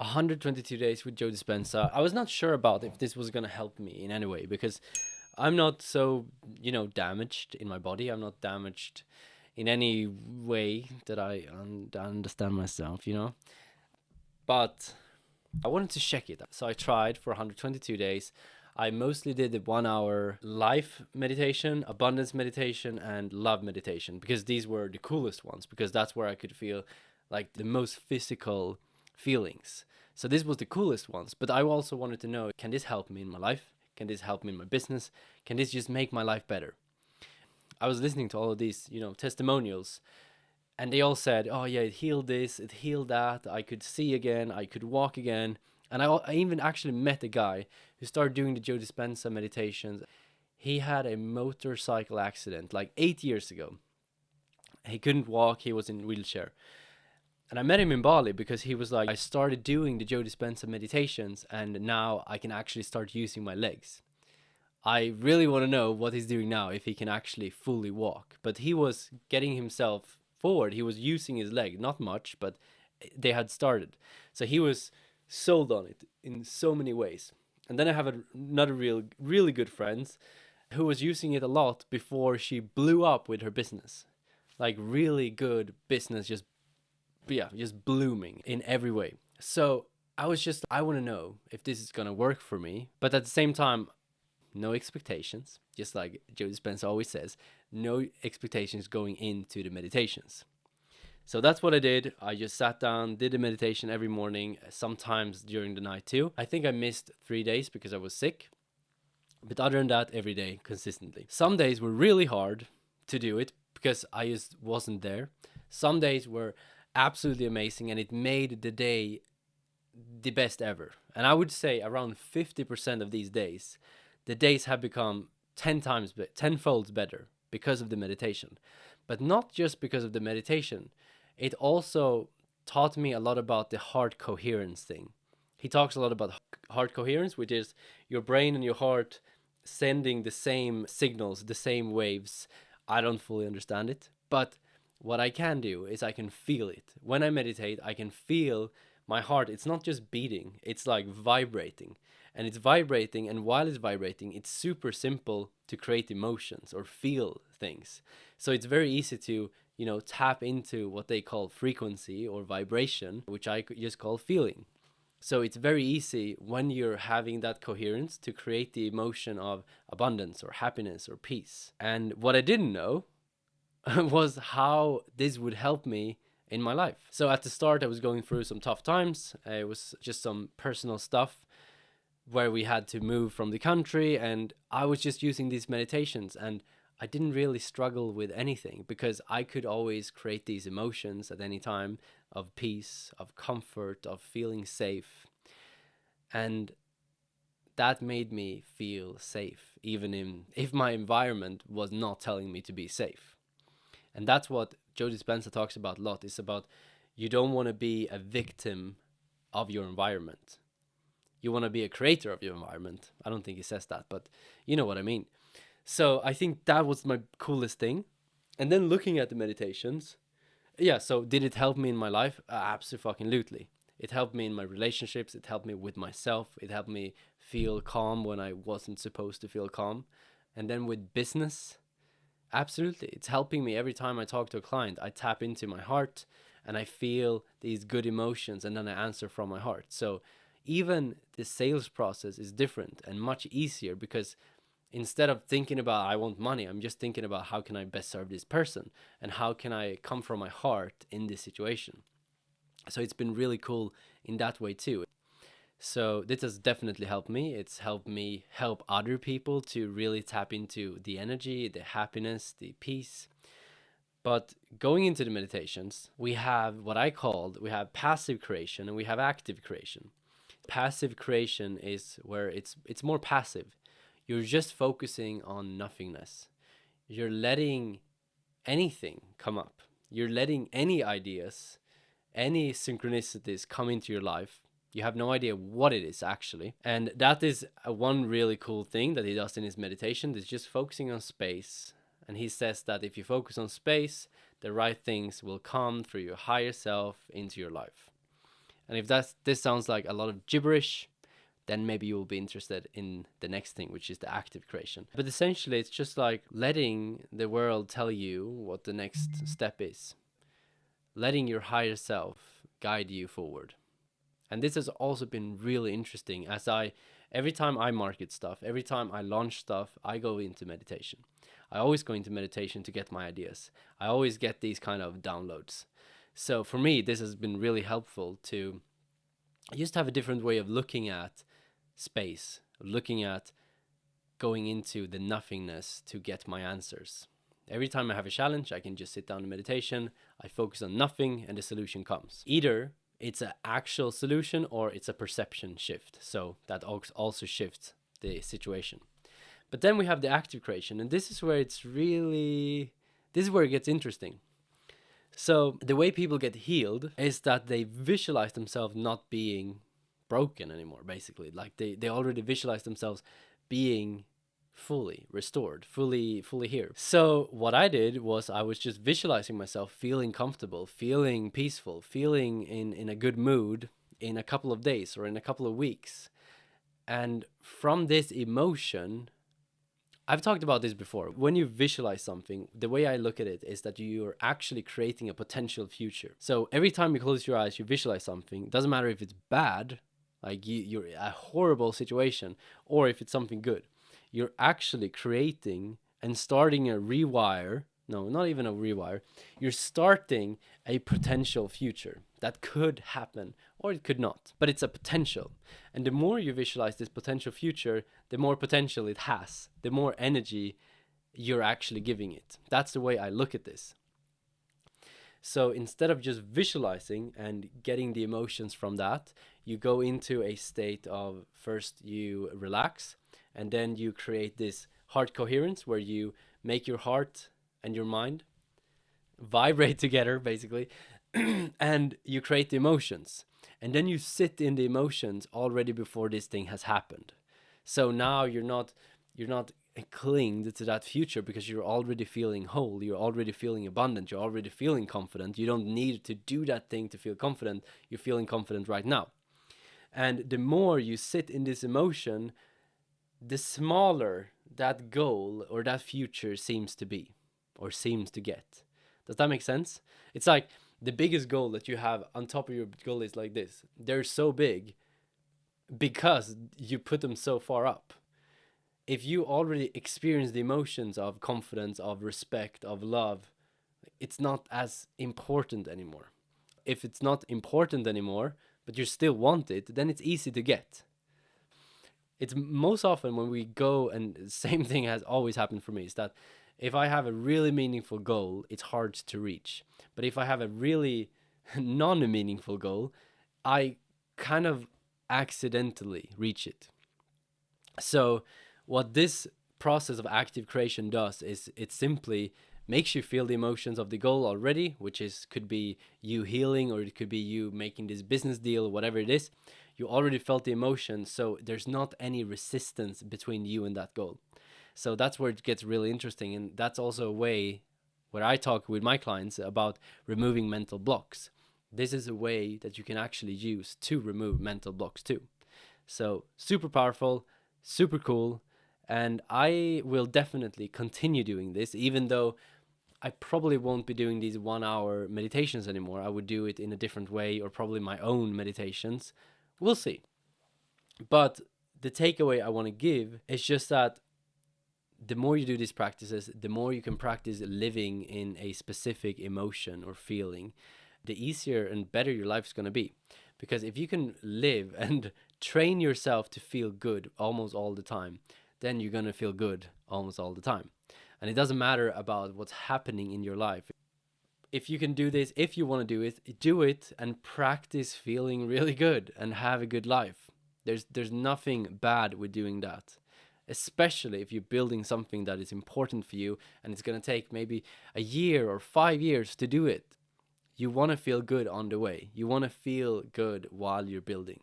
122 days with Joe Dispenza. I was not sure about if this was going to help me in any way because I'm not so, damaged in my body. I'm not damaged in any way that I understand myself. But I wanted to check it. So I tried for 122 days. I mostly did the 1 hour life meditation, abundance meditation, and love meditation because these were the coolest ones because that's where I could feel like the most physical feelings. So this was the coolest ones. But I also wanted to know, can this help me in my life? Can this help me in my business? Can this just make my life better? I was listening to all of these, testimonials, and they all said, "Oh yeah, it healed this, it healed that. I could see again, I could walk again." And I even actually met a guy who started doing the Joe Dispenza meditations. He had a motorcycle accident like 8 years ago. He couldn't walk. He was in a wheelchair. And I met him in Bali because he was like, I started doing the Joe Dispenza meditations and now I can actually start using my legs. I really want to know what he's doing now, if he can actually fully walk. But he was getting himself forward. He was using his leg, not much, but they had started. So he was sold on it in so many ways. And then I have another really good friend who was using it a lot before she blew up with her business. Like really good business, just blooming in every way. So I want to know if this is going to work for me. But at the same time, no expectations, just like Joe Dispenza always says, no expectations going into the meditations. So that's what I did. I just sat down, did the meditation every morning, sometimes during the night too. I think I missed 3 days because I was sick. But other than that, every day, consistently. Some days were really hard to do it because I just wasn't there. Some days were absolutely amazing and it made the day the best ever. And I would say around 50% of these days, the days have become 10-fold better because of the meditation. But not just because of the meditation. It also taught me a lot about the heart coherence thing. He talks a lot about heart coherence, which is your brain and your heart sending the same signals, the same waves. I don't fully understand it, but what I can do is I can feel it. When I meditate, I can feel my heart. It's not just beating, it's like vibrating. And it's vibrating, and while it's vibrating, it's super simple to create emotions or feel things. So it's very easy to, tap into what they call frequency or vibration, which I just call feeling. So it's very easy when you're having that coherence to create the emotion of abundance or happiness or peace. And what I didn't know was how this would help me in my life. So at the start, I was going through some tough times. It was just some personal stuff where we had to move from the country, and I was just using these meditations, and I didn't really struggle with anything because I could always create these emotions at any time of peace, of comfort, of feeling safe. And that made me feel safe, even if my environment was not telling me to be safe. And that's what Joe Dispenza talks about a lot. It's about you don't want to be a victim of your environment. You want to be a creator of your environment. I don't think he says that, but you know what I mean. So I think that was my coolest thing. And then looking at the meditations, so did it help me in my life? Absolutely. It helped me in my relationships. It helped me with myself. It helped me feel calm when I wasn't supposed to feel calm. And then with business, absolutely. It's helping me every time I talk to a client. I tap into my heart and I feel these good emotions and then I answer from my heart. So even the sales process is different and much easier because instead of thinking about I want money, I'm just thinking about how can I best serve this person and how can I come from my heart in this situation. So it's been really cool in that way too. So this has definitely helped me. It's helped me help other people to really tap into the energy, the happiness, the peace. But going into the meditations, we have we have passive creation and we have active creation. Passive creation is where it's more passive. You're just focusing on nothingness. You're letting anything come up. You're letting any ideas, any synchronicities come into your life. You have no idea what it is actually. And that is one really cool thing that he does in his meditation. Is just focusing on space. And he says that if you focus on space, the right things will come through your higher self into your life. And if this sounds like a lot of gibberish, then maybe you will be interested in the next thing, which is the active creation. But essentially, it's just like letting the world tell you what the next step is, letting your higher self guide you forward. And this has also been really interesting, as every time I market stuff, every time I launch stuff, I go into meditation. I always go into meditation to get my ideas. I always get these kind of downloads. So for me, this has been really helpful to just have a different way of looking at space, looking at going into the nothingness to get my answers. Every time I have a challenge, I can just sit down in meditation, I focus on nothing, and the solution comes. Either it's an actual solution or it's a perception shift. So that also shifts the situation. But then we have the active creation, and this is where it gets interesting. So the way people get healed is that they visualize themselves not being broken anymore, basically. Like they already visualize themselves being fully restored, fully here. So what I did was I was just visualizing myself feeling comfortable, feeling peaceful, feeling in a good mood in a couple of days or in a couple of weeks. And from this emotion, I've talked about this before. When you visualize something, the way I look at it is that you're actually creating a potential future. So every time you close your eyes, you visualize something. It doesn't matter if it's bad, like you're a horrible situation, or if it's something good. You're actually creating and starting a rewire. No, not even a rewire. You're starting a potential future that could happen or it could not, but it's a potential. And the more you visualize this potential future, the more potential it has, the more energy you're actually giving it. That's the way I look at this. So instead of just visualizing and getting the emotions from that, you go into a state of first you relax, and then you create this heart coherence where you make your heart and your mind vibrate together, basically, and you create the emotions. And then you sit in the emotions already before this thing has happened. So now you're not clinged to that future because you're already feeling whole, you're already feeling abundant, you're already feeling confident. You don't need to do that thing to feel confident. You're feeling confident right now. And the more you sit in this emotion, the smaller that goal or that future seems to be or seems to get. Does that make sense? It's like the biggest goal that you have on top of your goal is like this. They're so big because you put them so far up. If you already experience the emotions of confidence, of respect, of love, it's not as important anymore. If it's not important anymore, but you still want it, then it's easy to get. It's most often when we go, and the same thing has always happened for me, is that if I have a really meaningful goal, it's hard to reach. But if I have a really non-meaningful goal, I kind of accidentally reach it. So what this process of active creation does is it simply makes you feel the emotions of the goal already, which could be you healing, or it could be you making this business deal, whatever it is. You already felt the emotion, so there's not any resistance between you and that goal. So that's where it gets really interesting, and that's also a way where I talk with my clients about removing mental blocks. This is a way that you can actually use to remove mental blocks too. So super powerful, super cool, and I will definitely continue doing this, even though I probably won't be doing these 1 hour meditations anymore. I would do it in a different way, or probably my own meditations. We'll see. But the takeaway I want to give is just that the more you do these practices, the more you can practice living in a specific emotion or feeling, the easier and better your life's going to be. Because if you can live and train yourself to feel good almost all the time, then you're going to feel good almost all the time. And it doesn't matter about what's happening in your life. If you can do this, if you want to do it and practice feeling really good and have a good life. There's nothing bad with doing that. Especially if you're building something that is important for you and it's going to take maybe a year or 5 years to do it. You want to feel good on the way. You want to feel good while you're building.